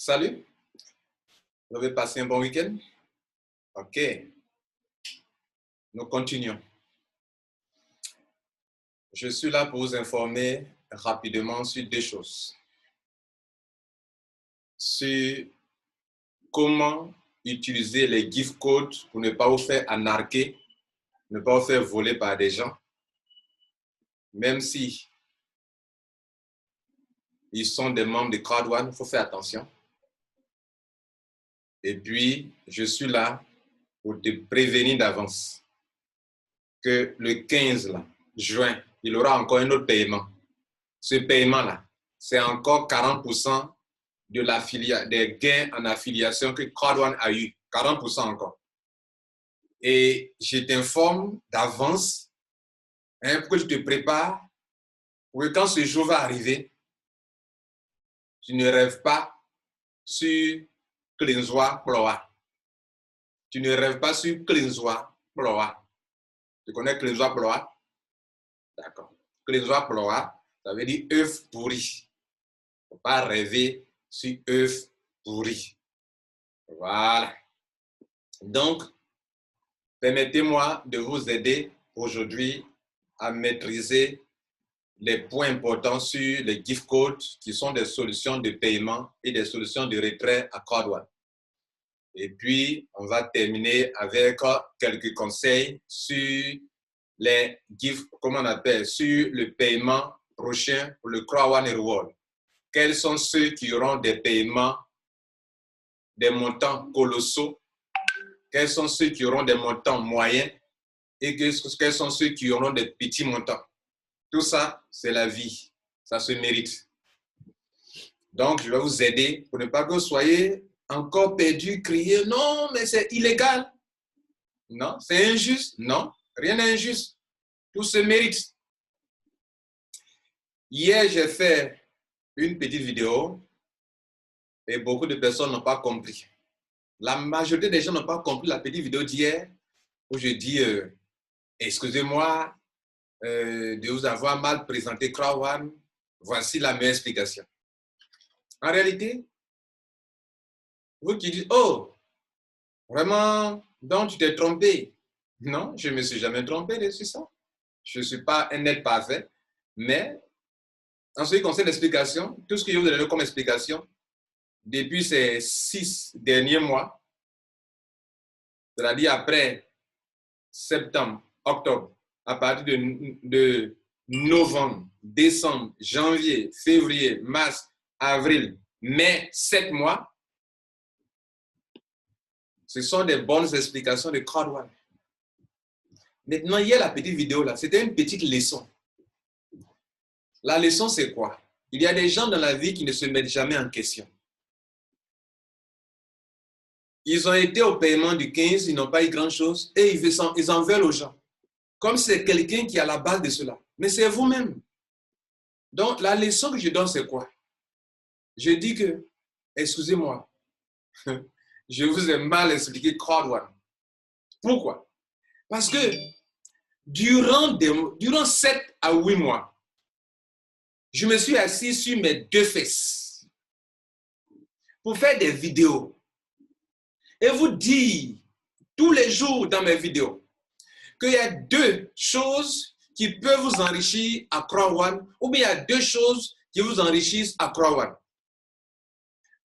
Salut, vous avez passé un bon week-end? Ok, nous continuons. Je suis là pour vous informer rapidement sur deux choses. Sur comment utiliser les gift codes pour ne pas vous faire arnaquer, ne pas vous faire voler par des gens, même si ils sont des membres de Crowd1, il faut faire attention. Et puis, je suis là pour te prévenir d'avance que le 15 juin, il y aura encore un autre paiement. Ce paiement-là, c'est encore 40% des gains en affiliation que Crowd1 a eu. 40% encore. Et je t'informe d'avance pour que je te prépare pour que quand ce jour va arriver, tu ne rêves pas sur Cleansoir Ploa. Tu ne rêves pas sur Cleansoir Ploa. Tu connais Cleansoir Ploa? D'accord. Cleansoir Ploa, ça veut dire œuf pourri. Il ne faut pas rêver sur œuf pourri. Voilà. Donc, permettez-moi de vous aider aujourd'hui à maîtriser les points importants sur les gift codes qui sont des solutions de paiement et des solutions de retrait à Crowd1. Et puis, on va terminer avec quelques conseils sur les gift, comment on appelle, sur le paiement prochain pour le Crowd1 Reward. Quels sont ceux qui auront des paiements, des montants colossaux? Quels sont ceux qui auront des montants moyens? Et quels sont ceux qui auront des petits montants? Tout ça, c'est la vie. Ça se mérite. Donc, je vais vous aider pour ne pas que vous soyez encore perdus, crier, non, mais c'est illégal. Non, c'est injuste. Non, rien n'est injuste. Tout se mérite. Hier, j'ai fait une petite vidéo et beaucoup de personnes n'ont pas compris. La majorité des gens n'ont pas compris la petite vidéo d'hier où je dis, excusez-moi de vous avoir mal présenté Crowd1. Voici la meilleure explication. En réalité, vous qui dites, oh, vraiment, donc tu t'es trompé. Non, je ne me suis jamais trompé sur ça. Je ne suis pas un être parfait, mais en ce qui concerne l'explication, tout ce que je vous ai donné comme explication, depuis ces 6 derniers mois, c'est-à-dire après septembre, octobre, à partir de novembre, décembre, janvier, février, mars, avril, mai, 7 mois, ce sont des bonnes explications de Crowd1. Maintenant, il y a la petite vidéo là, c'était une petite leçon. La leçon, c'est quoi? Il y a des gens dans la vie qui ne se mettent jamais en question. Ils ont été au paiement du 15, ils n'ont pas eu grand-chose et ils en veulent aux gens. Comme c'est quelqu'un qui est à la base de cela. Mais c'est vous-même. Donc, la leçon que je donne, c'est quoi? Je dis que, excusez-moi, je vous ai mal expliqué Crowd1. Pourquoi? Parce que durant 7 à 8 mois, je me suis assis sur mes 2 fesses pour faire des vidéos et vous dire tous les jours dans mes vidéos qu'il y a 2 choses qui peuvent vous enrichir à Crowd1 ou bien il y a 2 choses qui vous enrichissent à Crowd1.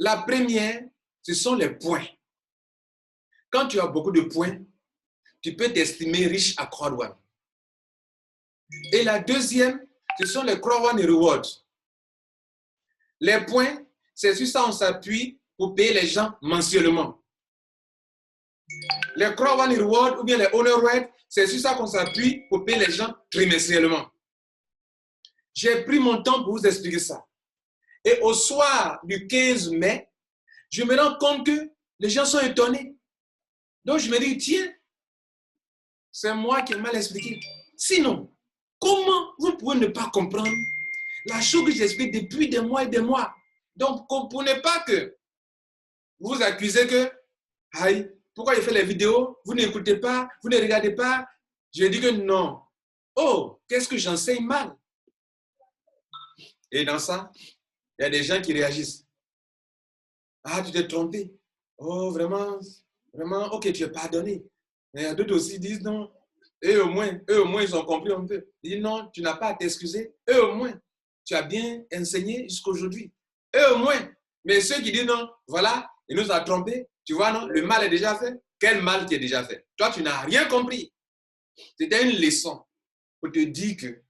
La première, ce sont les points. Quand tu as beaucoup de points, tu peux t'estimer riche à Crowd1. Et la deuxième, ce sont les Crowd1 Rewards. Les points, c'est sur ça qu'on s'appuie pour payer les gens mensuellement. Les Crowd1 Rewards ou bien les Honor Rate, c'est sur ça qu'on s'appuie pour payer les gens trimestriellement. J'ai pris mon temps pour vous expliquer ça. Et au soir du 15 mai, je me rends compte que les gens sont étonnés. Donc je me dis, tiens, c'est moi qui ai mal expliqué. Sinon, comment vous pouvez ne pas comprendre la chose que j'explique depuis des mois et des mois? Donc, ne comprenez pas que vous vous accusez que, aïe, pourquoi je fais les vidéos, vous n'écoutez pas, vous ne regardez pas. Je dis que non. Oh, qu'est-ce que j'enseigne mal? Et dans ça, il y a des gens qui réagissent. Ah, tu t'es trompé. Oh, vraiment, vraiment, ok, tu es pardonné. Mais d'autres aussi disent non. Eux au moins, ils ont compris un peu. Ils disent non, tu n'as pas à t'excuser. Eux au moins, tu as bien enseigné jusqu'à aujourd'hui. Eux au moins. Mais ceux qui disent non, voilà, il nous a trompés. Tu vois, non, le mal est déjà fait. Quel mal qui est déjà fait? Toi, tu n'as rien compris. C'était une leçon pour te dire que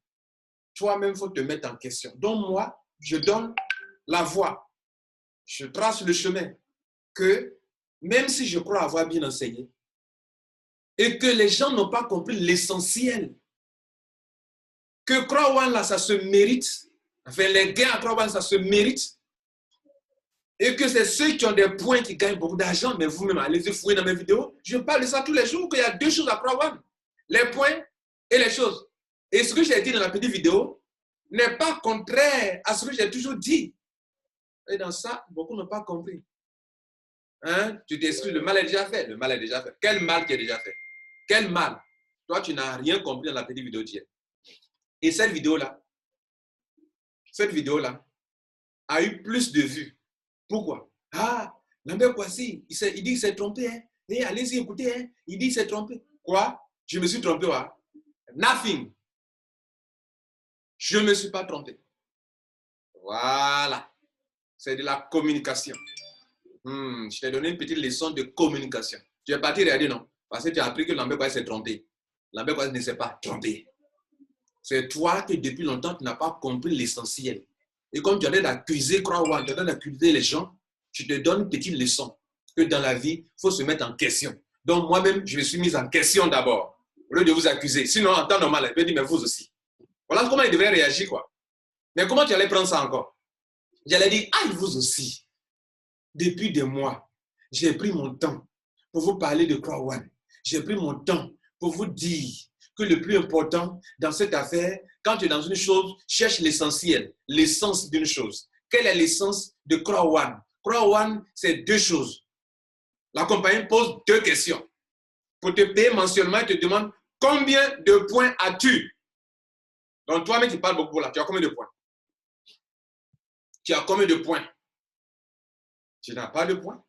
toi-même, il faut te mettre en question. Donc moi, je donne la voie. Je trace le chemin que même si je crois avoir bien enseigné et que les gens n'ont pas compris l'essentiel, que Croix là, ça se mérite, enfin les gains à Croix ça se mérite, et que c'est ceux qui ont des points qui gagnent beaucoup d'argent, mais vous-même, allez-y fouiller dans mes vidéos, je parle de ça tous les jours, qu'il y a deux choses à Croix les points et les choses. Et ce que j'ai dit dans la petite vidéo n'est pas contraire à ce que j'ai toujours dit. Et dans ça, beaucoup n'ont pas compris. Hein? Tu t'excuses, le mal est déjà fait. Le mal est déjà fait. Quel mal qui est déjà fait? Quel mal? Toi, tu n'as rien compris dans la petite vidéo d'hier. Et cette vidéo-là a eu plus de vues. Pourquoi? Ah, Lambert Kouassi, il dit qu'il s'est trompé. Hein? Et allez-y, écoutez, hein? Il dit qu'il s'est trompé. Quoi? Je me suis trompé, ouais? Nothing. Je ne me suis pas trompé. Voilà. C'est de la communication. Je t'ai donné une petite leçon de communication. Tu es parti regarder, non? Parce que tu as appris que Lambert Kouassi s'est trompé. Lambert Kouassi ne s'est pas trompé. C'est toi que depuis longtemps, tu n'as pas compris l'essentiel. Et comme tu es en train d'accuser Croix-One, tu es en train d'accuser les gens, je te donne une petite leçon que dans la vie, il faut se mettre en question. Donc moi-même, je me suis mis en question d'abord, au lieu de vous accuser. Sinon, en temps normal, je vais dire, mais vous aussi. Voilà comment il devrait réagir, quoi. Mais comment tu allais prendre ça encore? J'allais dire, ah, vous aussi. Depuis des mois, j'ai pris mon temps pour vous parler de Croix-One. J'ai pris mon temps pour vous dire que le plus important dans cette affaire, quand tu es dans une chose, cherche l'essentiel, l'essence d'une chose. Quelle est l'essence de Croix-One? Croix-One, c'est deux choses. La compagnie pose deux questions. Pour te payer mensuellement, elle te demande combien de points as-tu? Donc toi-même, tu parles beaucoup là. Tu as combien de points? Tu as combien de points? Tu n'as pas de points.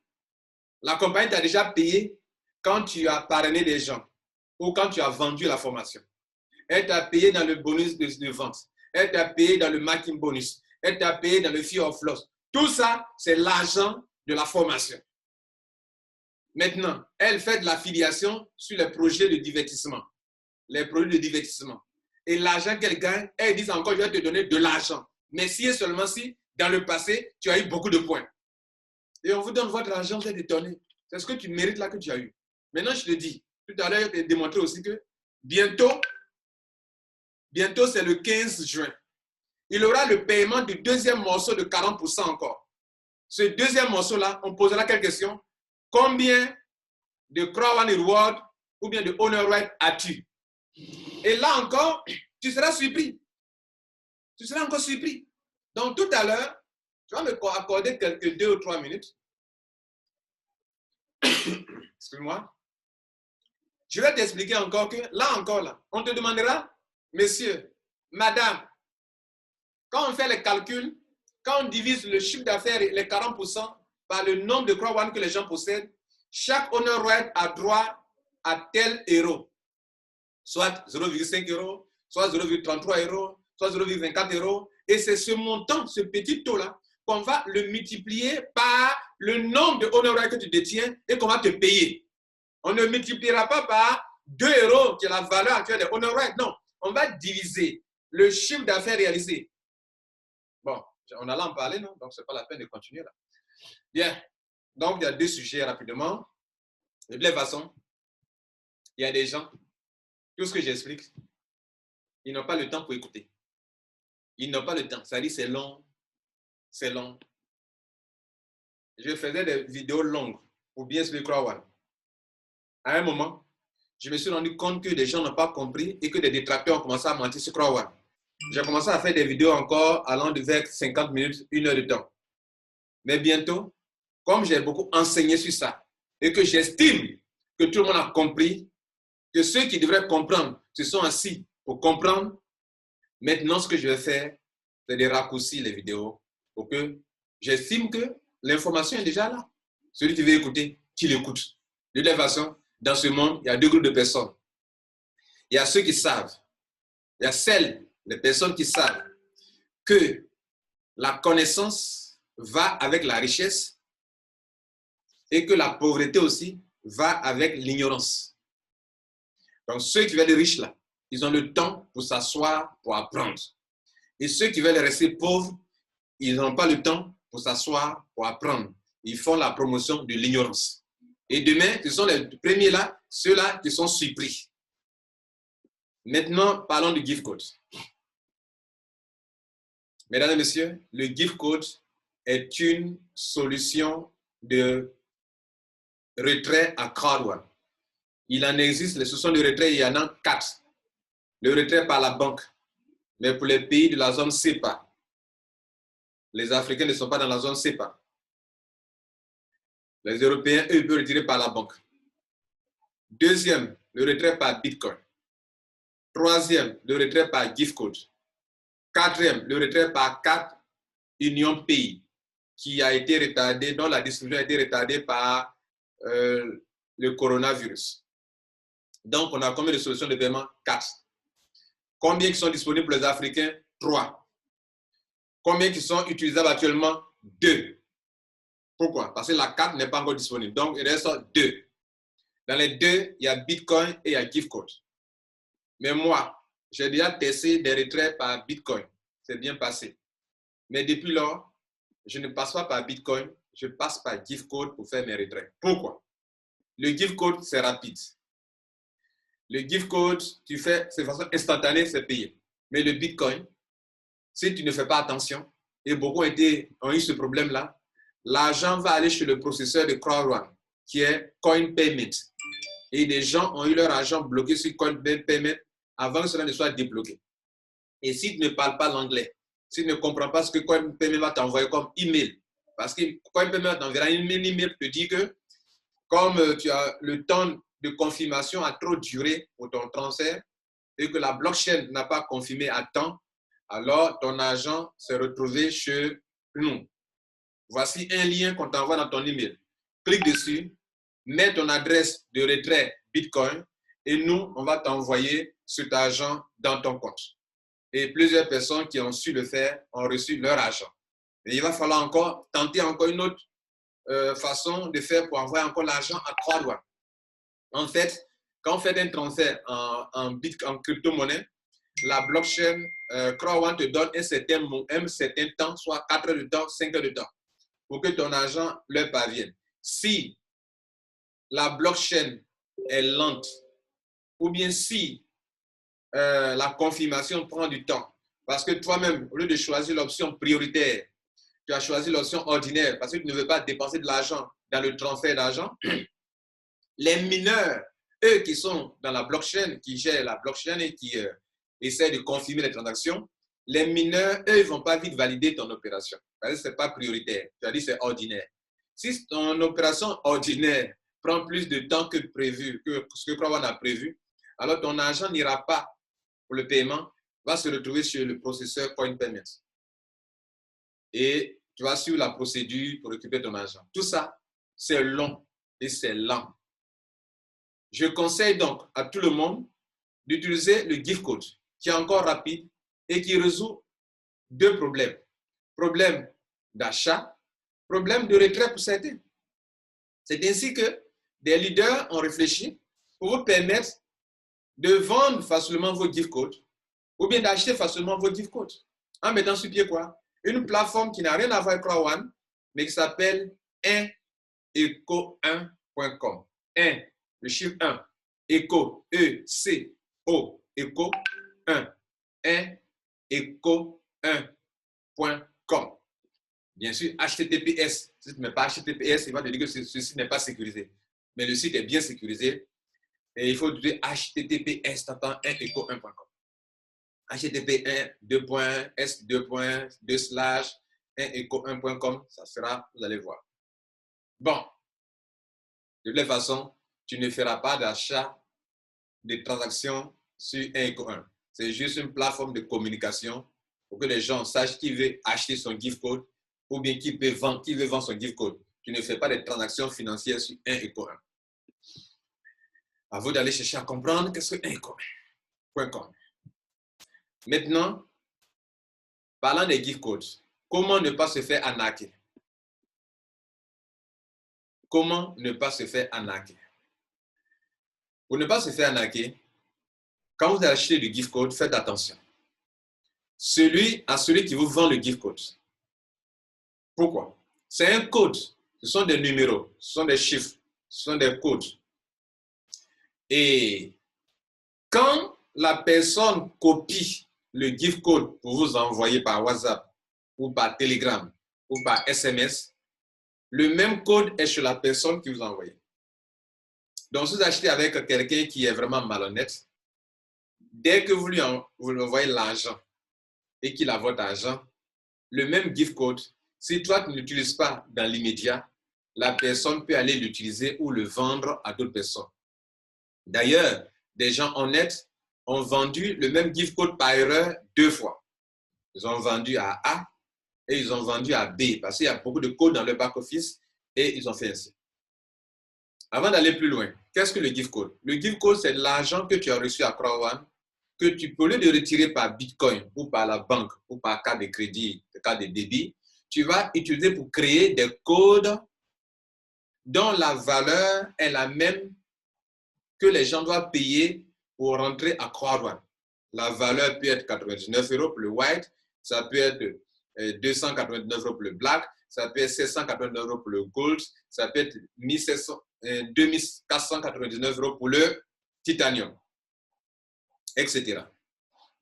La compagnie t'a déjà payé quand tu as parrainé des gens ou quand tu as vendu la formation. Elle t'a payé dans le bonus de vente. Elle t'a payé dans le marketing bonus. Elle t'a payé dans le Fear of Loss. Tout ça, c'est l'argent de la formation. Maintenant, elle fait de l'affiliation sur les projets de divertissement. Les produits de divertissement. Et l'argent qu'elle gagne, elle dit encore, je vais te donner de l'argent. Mais si et seulement si, dans le passé, tu as eu beaucoup de points. Et on vous donne votre argent, vous êtes étonné. C'est ce que tu mérites là que tu as eu. Maintenant, je te dis, tout à l'heure, je t'ai démontré aussi que bientôt, c'est le 15 juin. Il y aura le paiement du deuxième morceau de 40% encore. Ce deuxième morceau-là, on posera quelques questions. Combien de Croix-One Reward ou bien de Honor Right as-tu? Et là encore, tu seras surpris. Tu seras encore surpris. Donc tout à l'heure, tu vas me accorder quelques 2 ou 3 minutes. Excuse-moi. Je vais t'expliquer encore que, là, on te demandera, monsieur, madame, quand on fait les calculs, quand on divise le chiffre d'affaires, les 40%, par le nombre de Croix-One que les gens possèdent, chaque Honor Right a droit à tel euro. Soit 0,5 euros, soit 0,33 euros, soit 0,24 euros. Et c'est ce montant, ce petit taux-là, qu'on va le multiplier par le nombre de Honor Right que tu détiens et qu'on va te payer. On ne multipliera pas par 2 euros, qui est la valeur actuelle des Honor Right. Non, on va diviser le chiffre d'affaires réalisé. Bon, on allait en parler, non? Donc, ce n'est pas la peine de continuer là. Bien. Donc, il y a deux sujets rapidement. De toute façon, il y a des gens, tout ce que j'explique, ils n'ont pas le temps pour écouter. Ils n'ont pas le temps. Ça dit, c'est long. C'est long. Je faisais des vidéos longues pour bien expliquer Croix-One. À un moment, je me suis rendu compte que des gens n'ont pas compris et que des détracteurs ont commencé à mentir sur Croix-One. J'ai commencé à faire des vidéos encore allant de vers 50 minutes, 1 heure de temps. Mais bientôt, comme j'ai beaucoup enseigné sur ça et que j'estime que tout le monde a compris, que ceux qui devraient comprendre se sont assis pour comprendre, maintenant ce que je vais faire, c'est de raccourcir les vidéos pour que j'estime que l'information est déjà là. Celui qui veut écouter, tu l'écoutes. De toute façon, dans ce monde, il y a deux groupes de personnes. Il y a ceux qui savent, il y a les personnes qui savent que la connaissance va avec la richesse et que la pauvreté aussi va avec l'ignorance. Donc, ceux qui veulent être riches là, ils ont le temps pour s'asseoir, pour apprendre. Et ceux qui veulent rester pauvres, ils n'ont pas le temps pour s'asseoir, pour apprendre. Ils font la promotion de l'ignorance. Et demain, ce sont les premiers là, ceux-là qui sont surpris. Maintenant, parlons du gift code. Mesdames et messieurs, le gift code est une solution de retrait à crowd. Il en existe, les solutions de retrait, il y en a 4. Le retrait par la banque, mais pour les pays de la zone CEPA. Les Africains ne sont pas dans la zone CEPA. Les Européens, eux, peuvent retirer par la banque. Deuxième, le retrait par Bitcoin. Troisième, le retrait par gift code. Quatrième, le retrait par carte Union Pays, qui a été retardé, dont la distribution a été retardée par le coronavirus. Donc, on a combien de solutions de paiement? 4. Combien qui sont disponibles pour les Africains? 3. Combien qui sont utilisables actuellement? 2. Pourquoi? Parce que la carte n'est pas encore disponible. Donc, il reste 2. Dans les 2, il y a Bitcoin et il y a gift code. Mais moi, j'ai déjà testé des retraits par Bitcoin. C'est bien passé. Mais depuis lors, je ne passe pas par Bitcoin, je passe par gift code pour faire mes retraits. Pourquoi? Le gift code, c'est rapide. Le gift code, tu fais, c'est de façon instantanée, c'est payé. Mais le Bitcoin, si tu ne fais pas attention, et beaucoup ont eu ce problème-là, l'argent va aller chez le processeur de CrowdOne, qui est Coin Payment. Et des gens ont eu leur argent bloqué sur Coin Payment avant que cela ne soit débloqué. Et si tu ne parles pas l'anglais, si tu ne comprends pas ce que Coin Payment va t'envoyer comme email, parce que Coin Payment t'enverra un email pour te dire que comme tu as le temps de confirmation a trop duré pour ton transfert et que la blockchain n'a pas confirmé à temps, alors ton argent s'est retrouvé chez nous. Voici un lien qu'on t'envoie dans ton email. Clique dessus, mets ton adresse de retrait Bitcoin et nous, on va t'envoyer cet argent dans ton compte. Et plusieurs personnes qui ont su le faire ont reçu leur argent. Et il va falloir encore tenter encore une autre façon de faire pour envoyer encore l'argent à CrowdOne. En fait, quand on fait un transfert en crypto-monnaie, la blockchain CrowdOne te donne un certain temps, soit 4 heures de temps, 5 heures de temps, pour que ton argent leur parvienne. Si la blockchain est lente, ou bien si la confirmation prend du temps, parce que toi-même, au lieu de choisir l'option prioritaire, tu as choisi l'option ordinaire parce que tu ne veux pas dépenser de l'argent dans le transfert d'argent. Les mineurs, eux qui sont dans la blockchain, qui gèrent la blockchain et qui essaient de confirmer les transactions, les mineurs, eux, ils ne vont pas vite valider ton opération. Parce que ce n'est pas prioritaire. Tu as dit c'est ordinaire. Si ton opération ordinaire prend plus de temps que prévu, que ce que CrowdOne a prévu, alors ton argent n'ira pas pour le paiement, va se retrouver sur le processeur Coin Payment. Et tu vas suivre la procédure pour récupérer ton argent. Tout ça, c'est long et c'est lent. Je conseille donc à tout le monde d'utiliser le gift code, qui est encore rapide et qui résout 2 problèmes. Problème d'achat, problème de retrait pour certains. C'est ainsi que des leaders ont réfléchi pour vous permettre de vendre facilement vos gift codes ou bien d'acheter facilement vos gift codes. En mettant sur pied quoi? Une plateforme qui n'a rien à voir avec CrowdOne, mais qui s'appelle 1eco1.com. 1, le chiffre 1, Eco, E-C-O, Eco 1, 1eco1.com. Bien sûr, HTTPS. Si tu ne mets pas HTTPS, il va te dire que ceci n'est pas sécurisé. Mais le site est bien sécurisé. Et il faut utiliser HTTPS, t'entends 1eco1.com. HTTP 1.S.2.2/1eco1.com, ça sera, vous allez voir. Bon, de toute façon, tu ne feras pas d'achat de transactions sur 1eco1. C'est juste une plateforme de communication pour que les gens sachent qui veut acheter son gift code ou bien qui veut vendre son gift code, tu ne fais pas de transactions financières sur 1 éco 1. À vous d'aller chercher à comprendre qu'est-ce que 1 éco 1.com. Maintenant, parlant des gift codes, comment ne pas se faire arnaquer? Comment ne pas se faire arnaquer? Pour ne pas se faire arnaquer, quand vous achetez du gift code, faites attention. Celui qui vous vend le gift code. Pourquoi? C'est un code. Ce sont des numéros, ce sont des chiffres, ce sont des codes. Et quand la personne copie le gift code pour vous envoyer par WhatsApp ou par Telegram ou par SMS, le même code est chez la personne qui vous a envoyé. Donc, si vous achetez avec quelqu'un qui est vraiment malhonnête, dès que vous lui envoyez l'argent et qu'il a votre argent, le même gift code, si toi tu ne l'utilises pas dans l'immédiat, la personne peut aller l'utiliser ou le vendre à d'autres personnes. D'ailleurs, des gens honnêtes ont vendu le même gift code par erreur 2 fois. Ils ont vendu à A et ils ont vendu à B parce qu'il y a beaucoup de codes dans le back-office et ils ont fait ainsi. Avant d'aller plus loin, qu'est-ce que le gift code? Le gift code, c'est l'argent que tu as reçu à CrowdOne que tu peux, au lieu de retirer par Bitcoin ou par la banque ou par carte de crédit, carte de débit, tu vas utiliser pour créer des codes dont la valeur est la même que les gens doivent payer pour rentrer à CrowdOne. La valeur peut être 99 € pour le white, ça peut être 289 € pour le black, ça peut être 789 € pour le gold, ça peut être 2499 € pour le titanium, etc.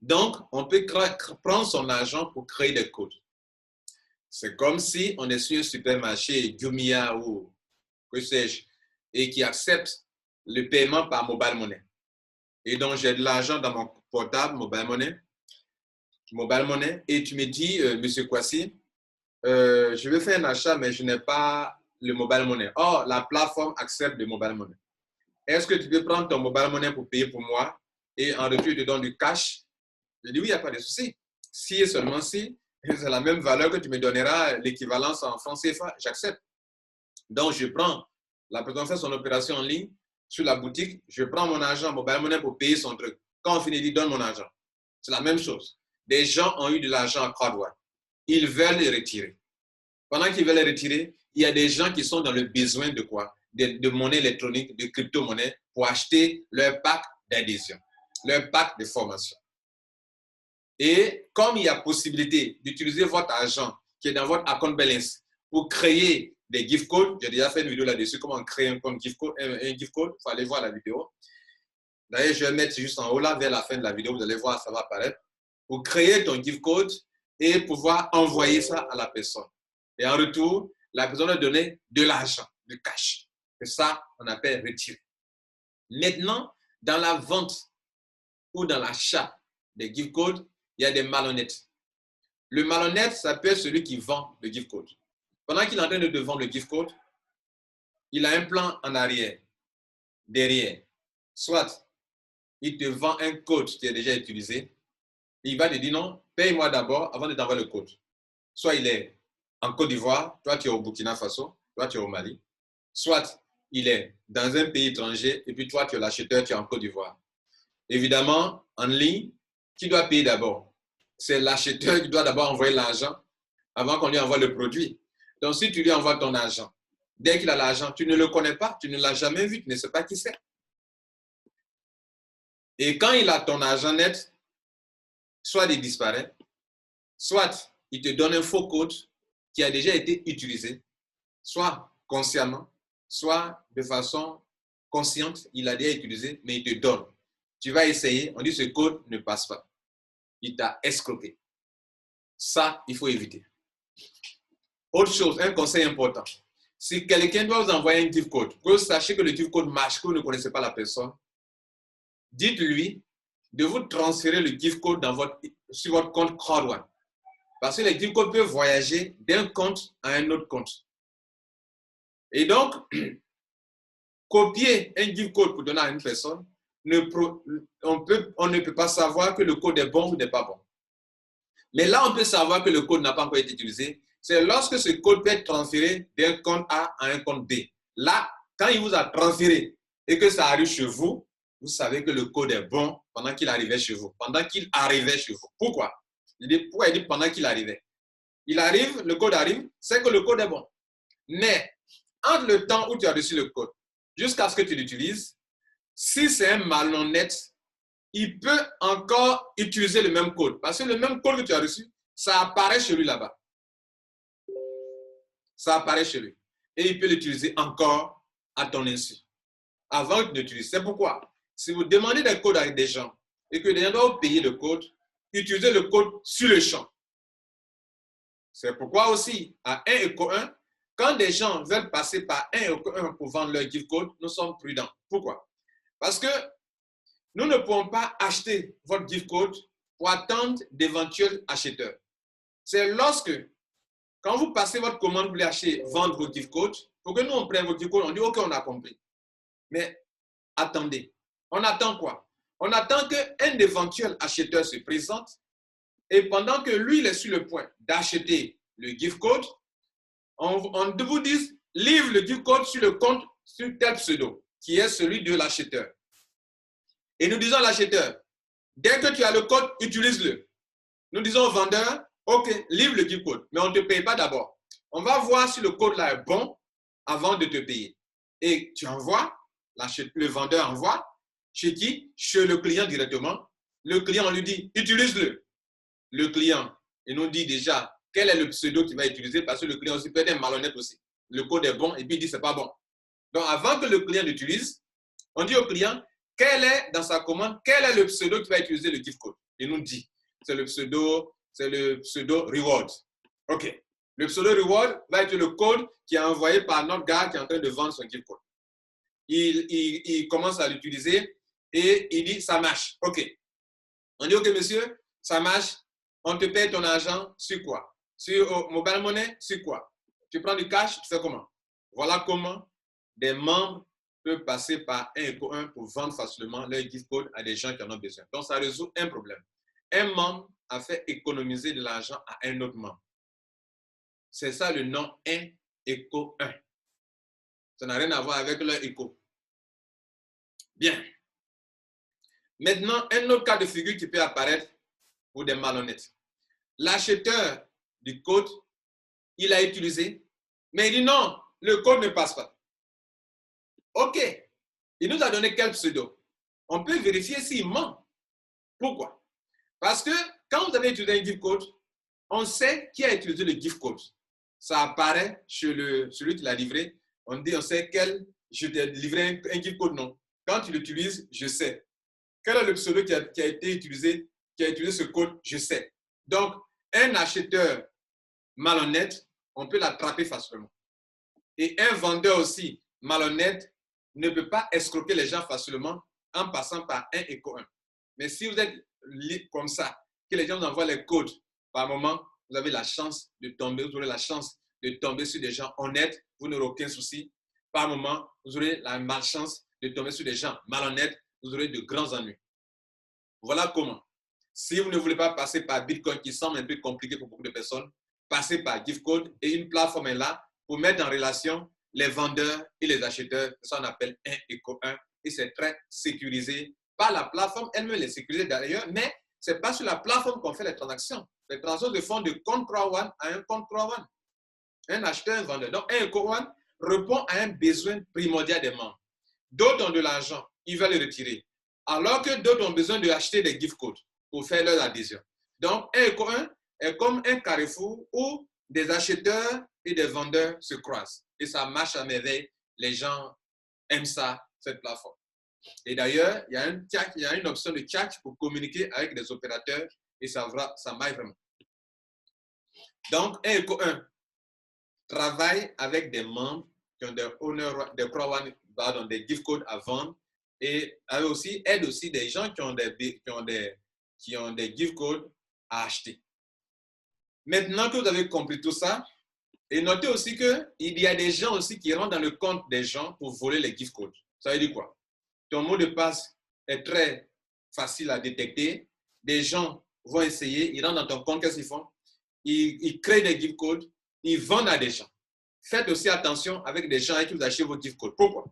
Donc, on peut prendre son argent pour créer des codes. C'est comme si on est sur un supermarché, Jumia ou que sais-je, et qui accepte le paiement par mobile money. Et donc, j'ai de l'argent dans mon portable, mobile money, et tu me dis, Monsieur Kwasi, je veux faire un achat, mais je n'ai pas le mobile money. Or, la plateforme accepte le mobile money. Est-ce que tu peux prendre ton mobile money pour payer pour moi et en retour, tu te donnes du cash? Je dis oui, il n'y a pas de souci. Si et seulement si, c'est la même valeur que tu me donneras, l'équivalence en francs CFA, j'accepte. Donc, je prends, la personne fait son opération en ligne sur la boutique, je prends mon argent, mobile money pour payer son truc. Quand on finit, il dit donne mon argent. C'est la même chose. Des gens ont eu de l'argent à CrowdOne. Ils veulent le retirer. Pendant qu'ils veulent le retirer, il y a des gens qui sont dans le besoin de quoi? De monnaie électronique, de crypto-monnaie pour acheter leur pack d'adhésion, leur pack de formation. Et comme il y a possibilité d'utiliser votre argent qui est dans votre account balance pour créer des gift codes, j'ai déjà fait une vidéo là-dessus, comment créer un compte gift code, il faut aller voir la vidéo. D'ailleurs, je vais mettre juste en haut là, vers la fin de la vidéo, vous allez voir, ça va apparaître. Pour créer ton gift code et pouvoir envoyer ça à la personne. Et en retour, la personne va donner de l'argent, du cash. Et ça, on appelle retirer. Maintenant, dans la vente ou dans l'achat des gift codes, il y a des malhonnêtes. Le malhonnête, ça peut être celui qui vend le gift code. Pendant qu'il est en train de vendre le gift code, il a un plan en arrière, derrière. Soit il te vend un code qui est déjà utilisé, il va te dire non, paye-moi d'abord avant de t'envoyer le code. Soit il est en Côte d'Ivoire, toi tu es au Burkina Faso, toi tu es au Mali. Soit il est dans un pays étranger et puis toi tu es l'acheteur, tu es en Côte d'Ivoire. Évidemment, en ligne, qui doit payer d'abord? C'est l'acheteur qui doit d'abord envoyer l'argent avant qu'on lui envoie le produit. Donc, si tu lui envoies ton argent, dès qu'il a l'argent, tu ne le connais pas, tu ne l'as jamais vu, tu ne sais pas qui c'est. Et quand il a ton argent net, soit il disparaît, soit il te donne un faux code qui a déjà été utilisé, soit consciemment, soit de façon consciente, il a déjà utilisé, mais il te donne. Tu vas essayer, on dit ce code ne passe pas. Il t'a escroqué. Ça, il faut éviter. Autre chose, un conseil important. Si quelqu'un doit vous envoyer un gift code, que vous sachiez que le gift code marche, que vous ne connaissez pas la personne, dites-lui de vous transférer le gift code sur votre compte CrowdOne. Parce que les gift codes peuvent voyager d'un compte à un autre compte. Et donc, copier un gift code pour donner à une personne, on ne peut pas savoir que le code est bon ou n'est pas bon. Mais là, on peut savoir que le code n'a pas encore été utilisé c'est lorsque ce code peut être transféré d'un compte A à un compte B. Là, quand il vous a transféré et que ça arrive chez vous, vous savez que le code est bon pendant qu'il arrivait chez vous. Pendant qu'il arrivait chez vous. Pourquoi? Pourquoi il dit pendant qu'il arrivait? Il arrive, le code arrive, c'est que le code est bon. Mais, entre le temps où tu as reçu le code, jusqu'à ce que tu l'utilises, si c'est un malhonnête, il peut encore utiliser le même code. Parce que le même code que tu as reçu, ça apparaît chez lui là-bas. Ça apparaît chez lui. Et il peut l'utiliser encore à ton insu. Avant que tu l'utilises. C'est pourquoi, si vous demandez des codes avec des gens et que les gens doivent payer le code, utilisez le code sur le champ. C'est pourquoi aussi, à 1 éco 1, quand des gens veulent passer par 1 éco 1 pour vendre leur gift code, nous sommes prudents. Pourquoi? Parce que nous ne pouvons pas acheter votre gift code pour attendre d'éventuels acheteurs. C'est lorsque, quand vous passez votre commande, vous voulez acheter, vendre vos gift codes, pour que nous on prenne vos gift codes, on dit OK, on a compris. Mais attendez, on attend quoi? On attend qu'un éventuel acheteur se présente et pendant que lui, il est sur le point d'acheter le gift code, on vous dit, livre le gift code sur le compte sur tel pseudo, qui est celui de l'acheteur. Et nous disons à l'acheteur, dès que tu as le code, utilise-le. Nous disons au vendeur, OK, livre le gift code, mais on ne te paye pas d'abord. On va voir si le code là est bon avant de te payer. Et tu envoies, le vendeur envoie, chez qui? Chez le client directement. Le client, on lui dit, utilise-le. Le client, il nous dit déjà quel est le pseudo qu'il va utiliser parce que le client aussi peut être malhonnête aussi. Le code est bon et puis il dit c'est pas bon. Donc avant que le client l'utilise, on dit au client quel est dans sa commande, quel est le pseudo qui va utiliser le gift code. Il nous dit c'est le pseudo reward. OK. Le pseudo reward va être le code qui est envoyé par notre gars qui est en train de vendre son gift code. Il commence à l'utiliser et il dit ça marche. OK. On dit OK monsieur, ça marche. On te paye ton argent sur quoi? Sur mobile money, sur quoi? Tu prends du cash, tu fais comment? Voilà comment des membres peuvent passer par 1 éco 1 pour vendre facilement leur gift code à des gens qui en ont besoin. Donc, ça résout un problème. Un membre a fait économiser de l'argent à un autre membre. C'est ça le nom 1 éco 1. Ça n'a rien à voir avec leur éco. Bien. Maintenant, un autre cas de figure qui peut apparaître pour des malhonnêtes. L'acheteur du code, il a utilisé, mais il dit non, le code ne passe pas. OK, il nous a donné quel pseudo? On peut vérifier s'il ment. Pourquoi? Parce que quand vous avez utilisé un gift code, on sait qui a utilisé le gift code. Ça apparaît chez celui qui l'a livré. On dit, on sait je t'ai livré un gift code, non. Quand tu l'utilises, je sais. Quel est le pseudo qui a été utilisé, qui a utilisé ce code? Je sais. Donc, un acheteur malhonnête, on peut l'attraper facilement. Et un vendeur aussi malhonnête ne peut pas escroquer les gens facilement en passant par 1 éco 1. Mais si vous êtes comme ça, que les gens vous envoient les codes, par moment, vous avez la chance de tomber, vous aurez la chance de tomber sur des gens honnêtes, vous n'aurez aucun souci. Par moment, vous aurez la malchance de tomber sur des gens malhonnêtes, vous aurez de grands ennuis. Voilà comment. Si vous ne voulez pas passer par Bitcoin, qui semble un peu compliqué pour beaucoup de personnes, passez par gift code et une plateforme est là pour mettre en relation les vendeurs et les acheteurs. Ça, on appelle 1 éco 1 et c'est très sécurisé. Pas la plateforme elle-même est sécurisée d'ailleurs, mais ce n'est pas sur la plateforme qu'on fait les transactions. Les transactions se font de compte 3-1 à un compte 3-1. Un acheteur, un vendeur. Donc, 1 éco 1 répond à un besoin primordial des membres. D'autres ont de l'argent, ils veulent le retirer. Alors que d'autres ont besoin d'acheter des gift codes pour faire leur adhésion. Donc, 1 éco 1 est comme un carrefour où des acheteurs et des vendeurs se croisent. Et ça marche à merveille. Les gens aiment ça, cette plateforme. Et d'ailleurs, il y a une option de chat pour communiquer avec des opérateurs et ça marche vraiment. Donc, 1 éco 1 travaille avec des membres qui ont des gift codes à vendre et aide aussi des gens qui ont des gift codes à acheter. Maintenant que vous avez compris tout ça, et notez aussi qu'il y a des gens aussi qui rentrent dans le compte des gens pour voler les gift codes. Ça veut dire quoi? Ton mot de passe est très facile à détecter. Des gens vont essayer, ils rentrent dans ton compte, qu'est-ce qu'ils font? Ils créent des gift codes ils vendent à des gens. Faites aussi attention avec des gens à qui vous achetez vos gift codes. Pourquoi?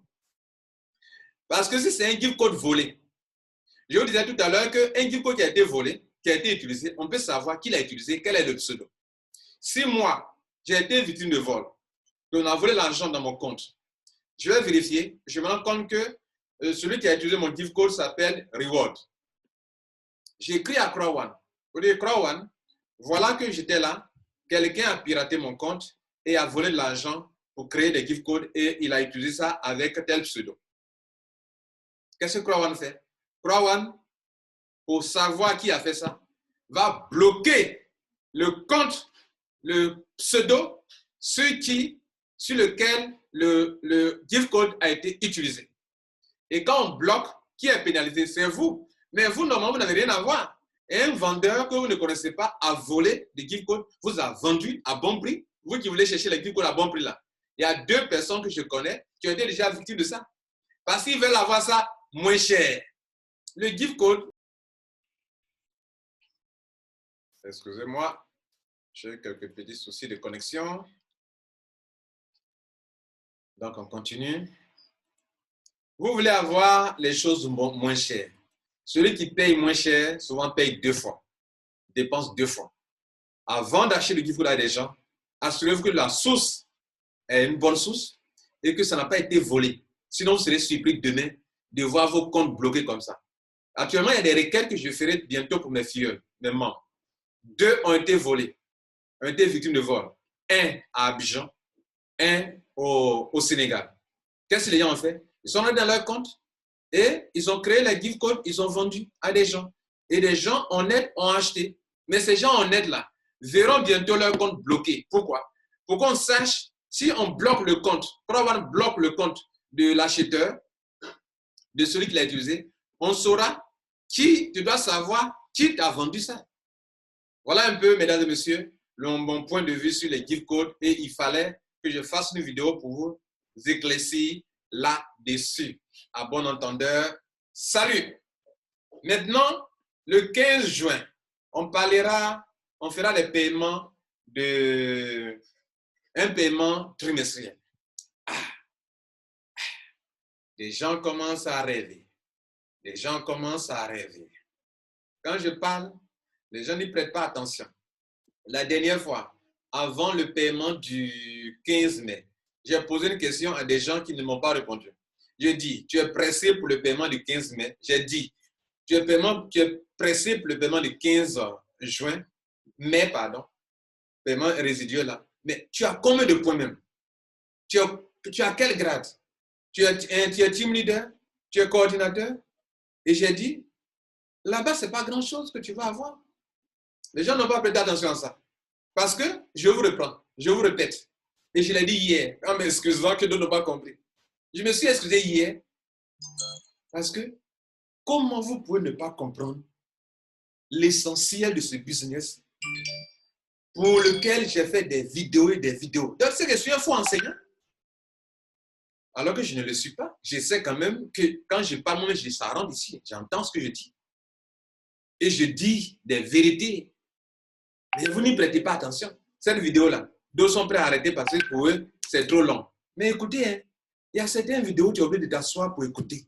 Parce que si c'est un gift code volé, je vous disais tout à l'heure qu'un gift code qui a été volé, qui a été utilisé, on peut savoir qui l'a utilisé, quel est le pseudo. Si moi, j'ai été victime de vol, qu'on a volé l'argent dans mon compte, je vais vérifier, je me rends compte que celui qui a utilisé mon gift code s'appelle Reward. J'écris à Crowan. Vous dites, Crowan, voilà que j'étais là, quelqu'un a piraté mon compte et a volé de l'argent pour créer des gift codes et il a utilisé ça avec tel pseudo. Qu'est-ce que Crowan fait? Crowan, pour savoir qui a fait ça, va bloquer le compte, le pseudo sur lequel le gift code a été utilisé. Et quand on bloque, qui est pénalisé? C'est vous. Mais vous, normalement, vous n'avez rien à voir. Et un vendeur que vous ne connaissez pas a volé des gift codes, vous a vendu à bon prix. Vous qui voulez chercher les gift codes à bon prix là. Il y a 2 personnes que je connais qui ont été déjà victimes de ça. Parce qu'ils veulent avoir ça moins cher. Le gift code, excusez-moi, j'ai quelques petits soucis de connexion. Donc, on continue. Vous voulez avoir les choses moins chères. Celui qui paye moins cher, souvent paye 2 fois, dépense 2 fois. Avant d'acheter le gift code à des gens, assurez-vous que la source est une bonne source et que ça n'a pas été volé. Sinon, vous serez surpris demain de voir vos comptes bloqués comme ça. Actuellement, il y a des requêtes que je ferai bientôt pour mes filles, mes membres. 2 ont été volés, ont été victimes de vol. 1 à Abidjan, 1 au Sénégal. Qu'est-ce que les gens ont fait? Ils sont allés dans leur compte et ils ont créé les gift codes, ils ont vendu à des gens. Et des gens honnêtes ont acheté. Mais ces gens honnêtes là verront bientôt leur compte bloqué. Pourquoi? Pour qu'on sache, si on bloque le compte, quand on bloque le compte de l'acheteur, de celui qui l'a utilisé, on saura qui, tu dois savoir qui t'a vendu ça. Voilà un peu, mesdames et messieurs, mon point de vue sur les gift codes et il fallait que je fasse une vidéo pour vous éclaircir là-dessus. À bon entendeur, salut! Maintenant, le 15 juin, on fera les paiements un paiement trimestriel. Les gens commencent à rêver. Les gens commencent à rêver. Quand je parle, les gens n'y prêtent pas attention. La dernière fois, avant le paiement du 15 mai, j'ai posé une question à des gens qui ne m'ont pas répondu. J'ai dit, tu es pressé pour le paiement du 15 mai? J'ai dit, tu es pressé pour le paiement du 15 juin, mai, pardon, paiement résiduel là. Mais tu as combien de points même? Tu as quel grade? Tu es team leader? Tu es coordinateur? Et j'ai dit, là-bas, ce n'est pas grand-chose que tu vas avoir. Les gens n'ont pas prêté attention à ça. Parce que, je vous reprends, je vous répète, et je l'ai dit hier, en m'excusant que d'autres n'ont pas compris. Je me suis excusé hier, parce que, comment vous pouvez ne pas comprendre l'essentiel de ce business pour lequel j'ai fait des vidéos et des vidéos. Donc, c'est que je suis un faux enseignant. Alors que je ne le suis pas. Je sais quand même que quand je parle, moi, ça rentre ici. J'entends ce que je dis. Et je dis des vérités. Mais vous n'y prêtez pas attention. Cette vidéo-là, d'autres sont prêts à arrêter parce que pour eux, c'est trop long. Mais écoutez, hein, il y a certaines vidéos où tu es obligé de t'asseoir pour écouter.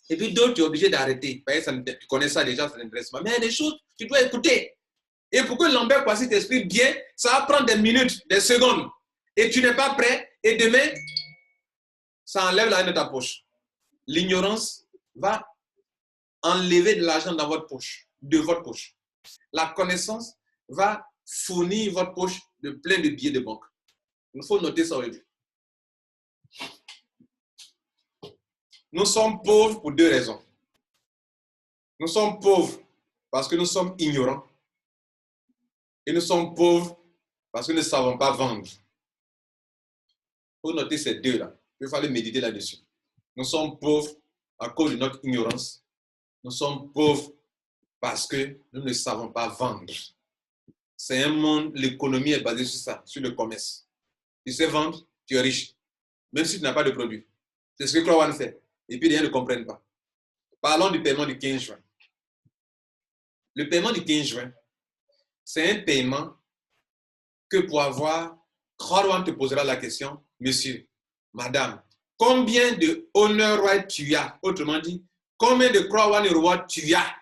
Et puis d'autres, tu es obligé d'arrêter. Tu connais ça déjà, ça n'intéresse pas. Mais il y a des choses, tu dois écouter. Et pour que Lambert Kouassi t'explique bien, ça va prendre des minutes, des secondes. Et tu n'es pas prêt. Et demain, ça enlève l'argent de ta poche. L'ignorance va enlever de l'argent dans votre poche, de votre poche. La connaissance va fournir votre poche de plein de billets de banque. Il faut noter ça aujourd'hui. Nous sommes pauvres pour 2 raisons. Nous sommes pauvres parce que nous sommes ignorants. Et nous sommes pauvres parce que nous ne savons pas vendre. Il faut noter ces 2-là. Il fallait méditer là-dessus. Nous sommes pauvres à cause de notre ignorance. Nous sommes pauvres parce que nous ne savons pas vendre. C'est un monde, l'économie est basée sur ça, sur le commerce. Tu sais vendre, tu es riche. Même si tu n'as pas de produit. C'est ce que Crowan fait. Et puis les gens ne comprennent pas. Parlons du paiement du 15 juin. Le paiement du 15 juin, c'est un paiement que pour avoir Crowd One te posera la question, monsieur, madame, combien de Honor Reward tu as? Autrement dit, combien de Crowd One Reward tu as?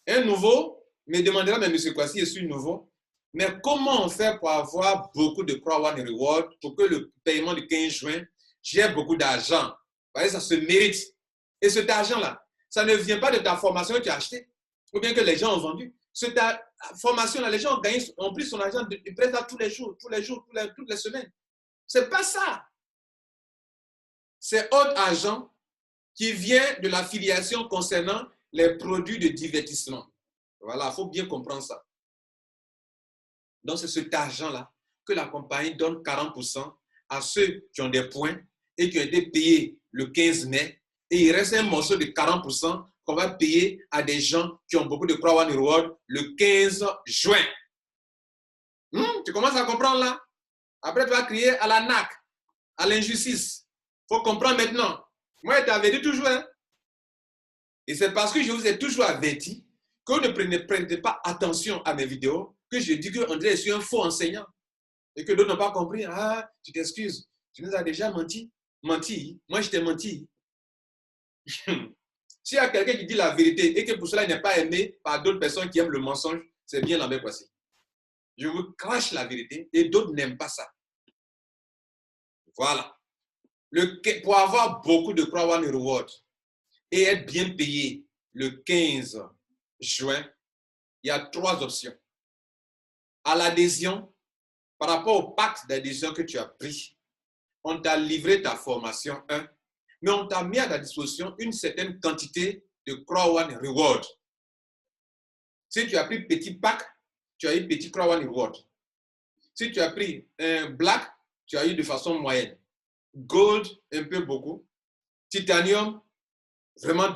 Un nouveau me demandera, mais monsieur Kwasi, je suis nouveau, mais comment on fait pour avoir beaucoup de Crowd One Reward pour que le paiement du 15 juin, j'ai beaucoup d'argent? Vous voyez, ça se mérite. Et cet argent-là, ça ne vient pas de ta formation que tu as achetée, ou bien que les gens ont vendu. Cette formation-là, les gens gagnent en plus son argent, ils prennent ça tous les jours, toutes les semaines. Ce n'est pas ça. C'est autre argent qui vient de l'affiliation concernant les produits de divertissement. Voilà, il faut bien comprendre ça. Donc, c'est cet argent-là que la compagnie donne 40% à ceux qui ont des points et qui ont été payés le 15 mai. Et il reste un morceau de 40% qu'on va payer à des gens qui ont beaucoup de Crowd One Reward le 15 juin. Tu commences à comprendre là? Après, tu vas crier à la NAC, à l'injustice. Il faut comprendre maintenant. Moi, je t'avais dit toujours. Hein? Et c'est parce que je vous ai toujours averti que vous ne prenez pas attention à mes vidéos que je dis que André, je suis un faux enseignant. Et que d'autres n'ont pas compris. Ah, tu t'excuses. Tu nous as déjà menti. Menti. Moi, je t'ai menti. S'il y a quelqu'un qui dit la vérité et que pour cela il n'est pas aimé par d'autres personnes qui aiment le mensonge, c'est bien Lambert Kwasi. Je vous crache la vérité et d'autres n'aiment pas ça. Voilà. Pour avoir beaucoup de Crowd One Reward et être bien payé le 15 juin, il y a 3 options. À l'adhésion, par rapport au pacte d'adhésion que tu as pris, on t'a livré ta formation 1, mais on t'a mis à ta disposition une certaine quantité de Crowd One Reward. Si tu as pris petit pack, tu as eu petit Crowd One Reward. Si tu as pris un black, tu as eu de façon moyenne. Gold, un peu beaucoup. Titanium, vraiment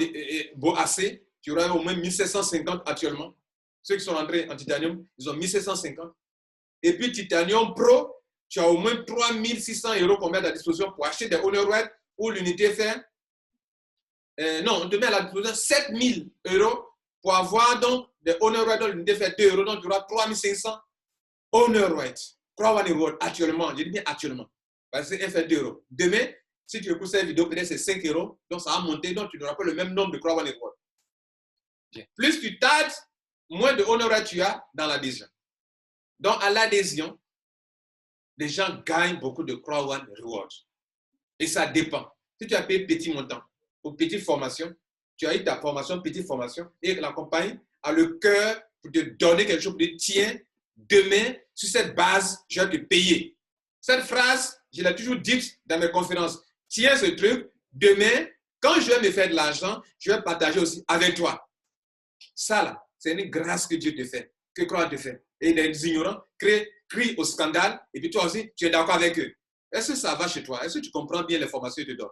assez. Tu auras au moins 1750 actuellement. Ceux qui sont entrés en titanium, ils ont 1750. Et puis Titanium Pro, tu as au moins 3600 € qu'on met à ta disposition pour acheter des Honor Reward ou l'unité fait. Non, on te met à la disposition 7000 € pour avoir donc des Honor Reward dans l'unité fait 2 €. Donc tu auras 3500 Honor Reward. Crowd One Reward actuellement, je dis bien actuellement. Parce que c'est un fait 2 €. Demain, si tu écoutes cette vidéo, peut-être c'est 5 €. Donc ça va monter, donc tu n'auras pas le même nombre de Crowd One Reward. Plus tu tardes, moins de Honor Reward tu as dans l'adhésion. Donc à l'adhésion, les gens gagnent beaucoup de Crowd One Reward. Et ça dépend. Si tu as payé petit montant ou petite formation, tu as eu ta formation, petite formation, et la compagnie a le cœur pour te donner quelque chose, pour te dire, tiens, demain, sur cette base, je vais te payer. Cette phrase, je l'ai toujours dite dans mes conférences. Tiens ce truc, demain, quand je vais me faire de l'argent, je vais partager aussi avec toi. Ça, là, c'est une grâce que Dieu te fait, que Croix te fait. Et les ignorants crient au scandale, et puis toi aussi, tu es d'accord avec eux. Est-ce que ça va chez toi? Est-ce que tu comprends bien les formations que je te donne?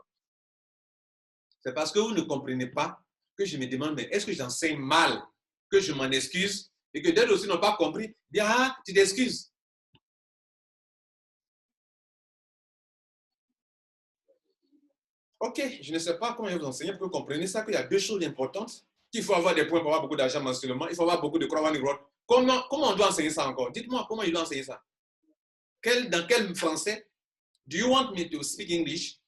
C'est parce que vous ne comprenez pas que je me demande, mais est-ce que j'enseigne mal, que je m'en excuse, et que d'autres aussi n'ont pas compris, bien, ah, tu t'excuses. Ok, je ne sais pas comment je vais vous enseigner pour que vous compreniez ça, qu'il y a 2 choses importantes, qu'il faut avoir des points pour avoir beaucoup d'argent mensuellement, il faut avoir beaucoup de Crowd One Reward. Comment on doit enseigner ça encore? Dites-moi comment je dois enseigner ça. Dans quel français? Do you want me to speak English?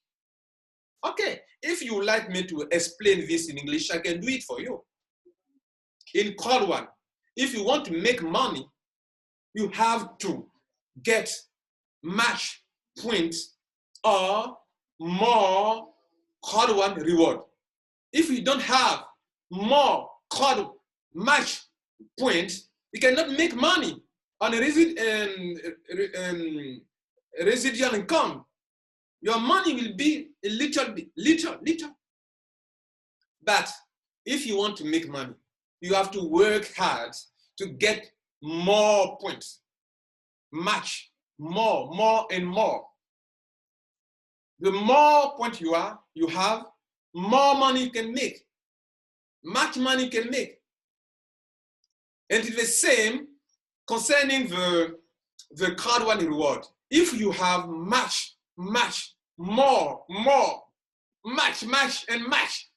Okay, if you like me to explain this in English, I can do it for you. In Crowd One, if you want to make money, you have to get match points or more Crowd One Reward. If you don't have more Crowd match points, you cannot make money on a residual income. Your money will be a little. But if you want to make money, you have to work hard to get more points. Match more and more. The more points you have, more money you can make. Much money you can make. And it's the same concerning the Crowd One Reward. If you have much, more, much, and much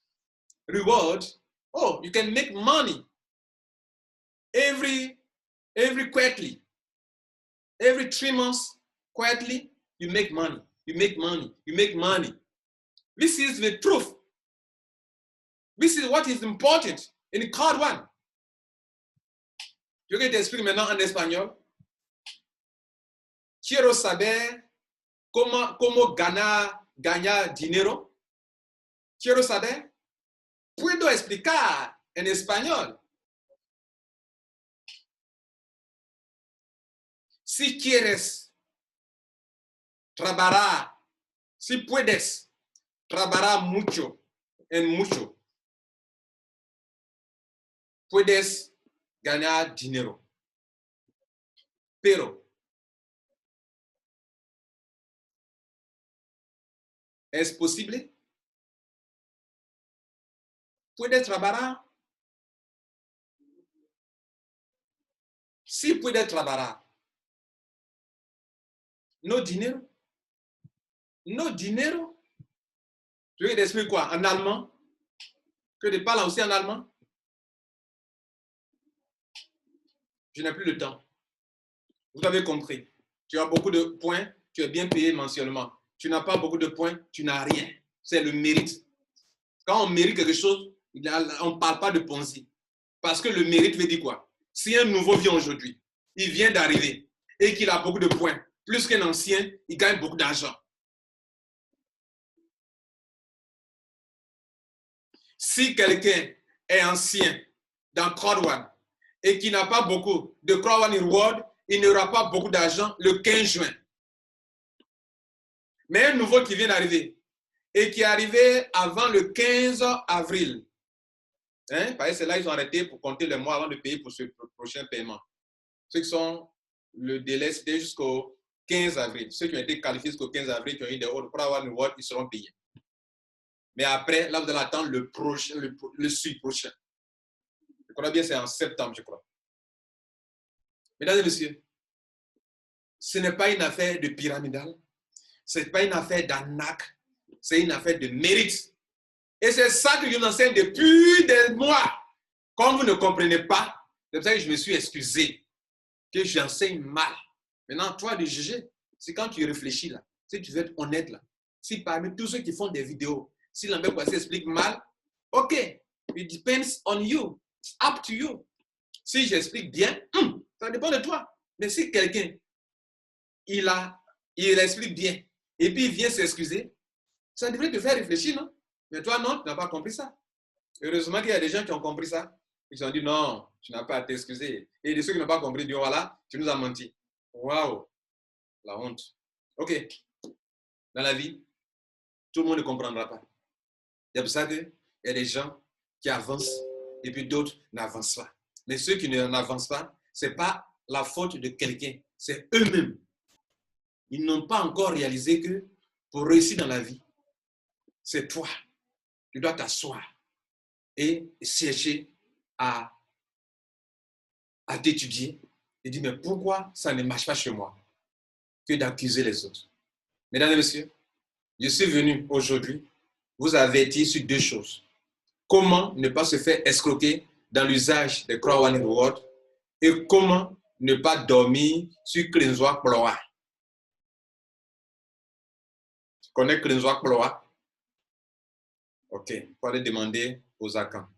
reward, oh, you can make money every quickly. every 3 months, quietly, you make money. You make money. You make money. This is the truth. This is what is important in the card one. Je vais t'expliquer maintenant en espagnol. Quiero saber cómo ganar dinero. Quiero saber. Puedo explicar en español. Si quieres trabajar, si puedes trabajar mucho, en mucho, puedes ganar dinero. Pero ¿es posible? ¿Puedes trabajar? Si puedes trabajar, no dinero. No dinero. Tu veux t'expliquer quoi? En allemand? Que tu parles aussi en allemand? Je n'ai plus le temps. Vous avez compris. Tu as beaucoup de points, tu es bien payé mensuellement. Tu n'as pas beaucoup de points, tu n'as rien. C'est le mérite. Quand on mérite quelque chose, on ne parle pas de Ponzi. Parce que le mérite veut dire quoi? Si un nouveau vient aujourd'hui, il vient d'arriver et qu'il a beaucoup de points, plus qu'un ancien, il gagne beaucoup d'argent. Si quelqu'un est ancien dans Crowd One et qui n'a pas beaucoup de Crowd One Reward, il n'aura pas beaucoup d'argent le 15 juin. Mais un nouveau qui vient d'arriver et qui est arrivé avant le 15 avril, hein, parce que c'est là ils ont arrêté pour compter les mois avant de payer pour ce prochain paiement. Ceux qui sont, le délai c'était jusqu'au 15 avril. Ceux qui ont été qualifiés jusqu'au 15 avril, qui ont eu des ordres pour avoir une reward, ils seront payés. Mais après, là, vous allez attendre le prochain, le suite prochain. Je crois bien c'est en septembre, je crois. Mesdames et messieurs, ce n'est pas une affaire de pyramidal, ce n'est pas une affaire d'arnaque, c'est une affaire de mérite. Et c'est ça que je vous enseigne depuis des mois. Comme vous ne comprenez pas, c'est pour ça que je me suis excusé, que j'enseigne mal. Maintenant, toi de juger, c'est quand tu réfléchis là, si tu veux être honnête là, si parmi tous ceux qui font des vidéos, si Lambert Boissier explique mal, ok, it depends on you, it's up to you. Si j'explique bien, ça dépend de toi. Mais si quelqu'un, il explique bien, et puis il vient s'excuser, ça devrait te faire réfléchir, non? Mais toi, non, tu n'as pas compris ça. Heureusement qu'il y a des gens qui ont compris ça. Ils ont dit, non, tu n'as pas à t'excuser. Et de ceux qui n'ont pas compris, disent, voilà, tu nous as menti. Waouh, la honte. Ok, dans la vie, tout le monde ne comprendra pas. C'est pour ça qu'il y a des gens qui avancent et puis d'autres n'avancent pas. Mais ceux qui n'avancent pas, ce n'est pas la faute de quelqu'un, c'est eux-mêmes. Ils n'ont pas encore réalisé que pour réussir dans la vie, c'est toi. Tu dois t'asseoir et chercher à t'étudier et dire, mais pourquoi ça ne marche pas chez moi? Que d'accuser les autres. Mesdames et messieurs, je suis venu aujourd'hui vous avertir sur 2 choses. Comment ne pas se faire escroquer dans l'usage des Crowd One Reward et comment ne pas dormir sur Cleansoir Ploa. Tu connais Cleansoir Ploa? Ok, il faut aller demander aux Akans.